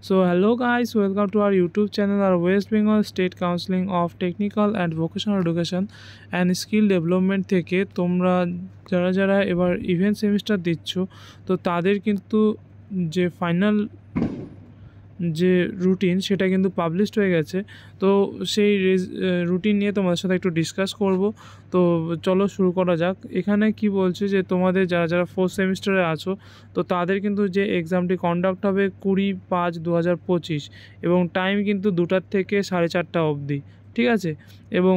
So hello guys, welcome to our YouTube channel, our West Bengal State Counseling of Technical and Vocational Education and Skill Development থেকে তোমরা যারা এবার event semester দিচ্ছ তো তাদের কিন্তু যে ফাইনাল যে রুটিন সেটা কিন্তু পাবলিশড হয়ে গেছে। তো সেই রুটিন নিয়ে তোমাদের সাথে একটু ডিসকাস করব। তো চলো শুরু করা যাক। এখানে কি বলছে যে তোমাদের যারা ফোর্থ সেমিস্টারে আছো তো তাদের কিন্তু যে এক্সামটি কন্ডাক্ট হবে 20/5/2025 এবং টাইম কিন্তু 2টা থেকে 4:30 অবধি, ঠিক আছে। এবং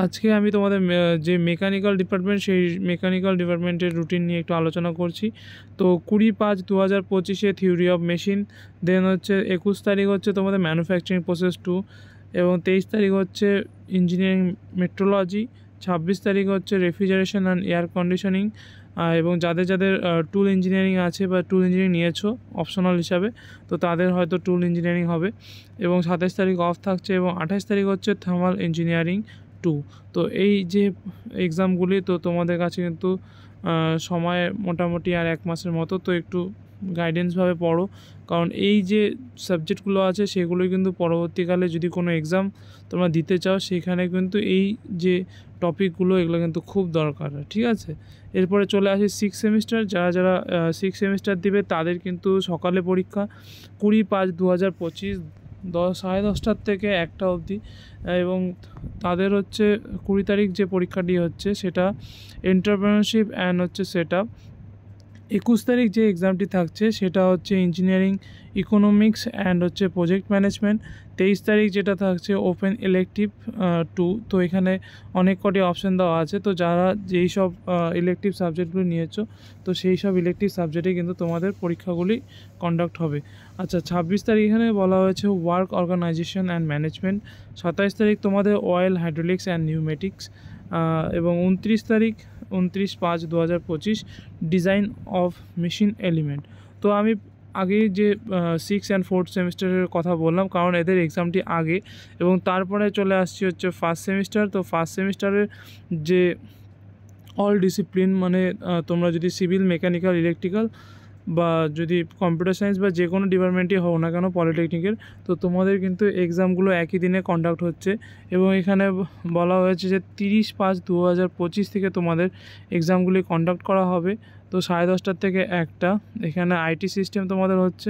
আজকে আমি তোমাদের যে মেকানিক্যাল ডিপার্টমেন্ট সেই মেকানিক্যাল ডিপার্টমেন্টের রুটিন নিয়ে একটু আলোচনা করছি। তো 20/5/2025 থিওরি অফ মেশিন, দেন হচ্ছে 21 তারিখ হচ্ছে তোমাদের ম্যানুফ্যাকচারিং প্রসেস 2 এবং 23 তারিখ হচ্ছে ইঞ্জিনিয়ারিং মেট্রোলজি, 26 তারিখ হচ্ছে রেফ্রিজারেশন অ্যান্ড এয়ার কন্ডিশনিং এবং যাদের টুল ইঞ্জিনিয়ারিং আছে বা টুল ইঞ্জিনিয়ারিং নিয়েছো অপশনাল হিসাবে তো তাদের হয়তো টুল ইঞ্জিনিয়ারিং হবে। এবং 27 তারিখ অফ থাকছে এবং 28 তারিখ হচ্ছে থার্মাল ইঞ্জিনিয়ারিং 2। তো এই যে এক্সামগুলি তো তোমাদের কাছে কিন্তু সময় মোটামুটি আর 1 মাসের মতো, তো একটু গাইডেন্সভাবে পড়ো, কারণ এই যে সাবজেক্টগুলো আছে সেগুলো কিন্তু পরবর্তীকালে যদি কোনো এক্সাম তোমরা দিতে চাও সেখানে কিন্তু এই যে টপিকগুলো এগুলো কিন্তু খুব দরকার, ঠিক আছে। এরপরে চলে আসি সিক্স সেমিস্টার। যারা সিক্স সেমিস্টার দিবে তাদের কিন্তু সকালে পরীক্ষা 20/5/2025 10:30 থেকে 1টা অবধি এবং তাদের হচ্ছে 20 তারিখ যে পরীক্ষাটি হচ্ছে সেটা এন্টারপ্রেনারশিপ অ্যান্ড হচ্ছে সেটআপ। 21 তারিখ যে এক্সামটি থাকছে সেটা হচ্ছে ইঞ্জিনিয়ারিং ইকোনমিক্স অ্যান্ড হচ্ছে প্রজেক্ট ম্যানেজমেন্ট। 23 তারিখ যেটা থাকছে ওপেন ইলেকটিভ 2। তো এখানে অনেক কটি অপশান দেওয়া আছে, তো যারা যেই সব ইলেকটিভ সাবজেক্টগুলো নিয়েছো তো সেই সব ইলেকটিভ সাবজেক্টে কিন্তু তোমাদের পরীক্ষাগুলি কন্ডাক্ট হবে। আচ্ছা, 26 তারিখ এখানে বলা হয়েছে ওয়ার্ক অর্গানাইজেশন অ্যান্ড ম্যানেজমেন্ট। 27 তারিখ তোমাদের অয়েল হাইড্রোলিক্স অ্যান্ড নিউমেটিক্স এবং 29 তারিখ 29/5/2025 ডিজাইন অফ মেশিন এলিমেন্ট। তো আমি আগে যে 6 অ্যান্ড 4th সেমিস্টারের কথা বললাম কারণ এদের এক্সামটি আগে, এবং তারপরে চলে আসছি হচ্ছে ফার্স্ট সেমিস্টার। তো ফার্স্ট সেমিস্টারের যে অল ডিসিপ্লিন মানে তোমরা যদি সিভিল, মেকানিক্যাল, ইলেকট্রিক্যাল বা যদি কম্পিউটার সায়েন্স বা যে কোনো ডিপার্টমেন্টই হও না কেন পলিটেকনিকের, তো তোমাদের কিন্তু এক্সামগুলো একই দিনে কন্ডাক্ট হচ্ছে। এবং এখানে বলা হয়েছে যে 30/5/2025 থেকে তোমাদের এক্সামগুলি কন্ডাক্ট করা হবে। তো 10:30 থেকে 1টা। এখানে আইটি সিস্টেম তোমাদের হচ্ছে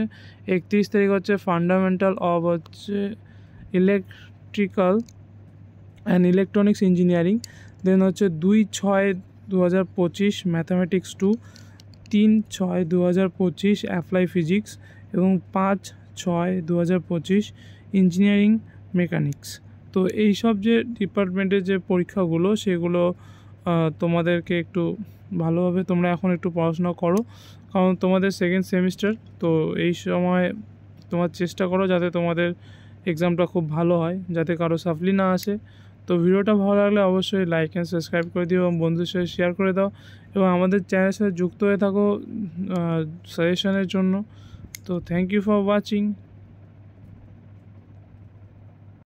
31 তারিখ হচ্ছে ফান্ডামেন্টাল অফ হচ্ছে ইলেকট্রিক্যাল অ্যান্ড ইলেকট্রনিক্স ইঞ্জিনিয়ারিং, দেন হচ্ছে 2/6/2025 ম্যাথামেটিক্স 2, 3/6/2025 অ্যাপ্লাই ফিজিক্স এবং 5/6/2025 ইঞ্জিনিয়ারিং মেকানিক্স। তো এই সব যে ডিপার্টমেন্টের যে পরীক্ষাগুলো সেগুলো তোমাদেরকে একটু ভালোভাবে তোমরা এখন একটু পড়াশোনা করো, কারণ তোমাদের সেকেন্ড সেমিস্টার। তো এই সময় তোমার চেষ্টা করো যাতে তোমাদের এক্সামটা খুব ভালো হয়, যাতে কারো সাপ্লি না আসে। তো ভিডিওটা ভালো লাগলে অবশ্যই লাইক অ্যান্ড সাবস্ক্রাইব করে দিও এবং বন্ধুদের সাথে শেয়ার করে দাও এবং আমাদের চ্যানেলের সাথে যুক্ত হয়ে থাকো সাজেশনের জন্য। তো থ্যাংক ইউ ফর ওয়াচিং।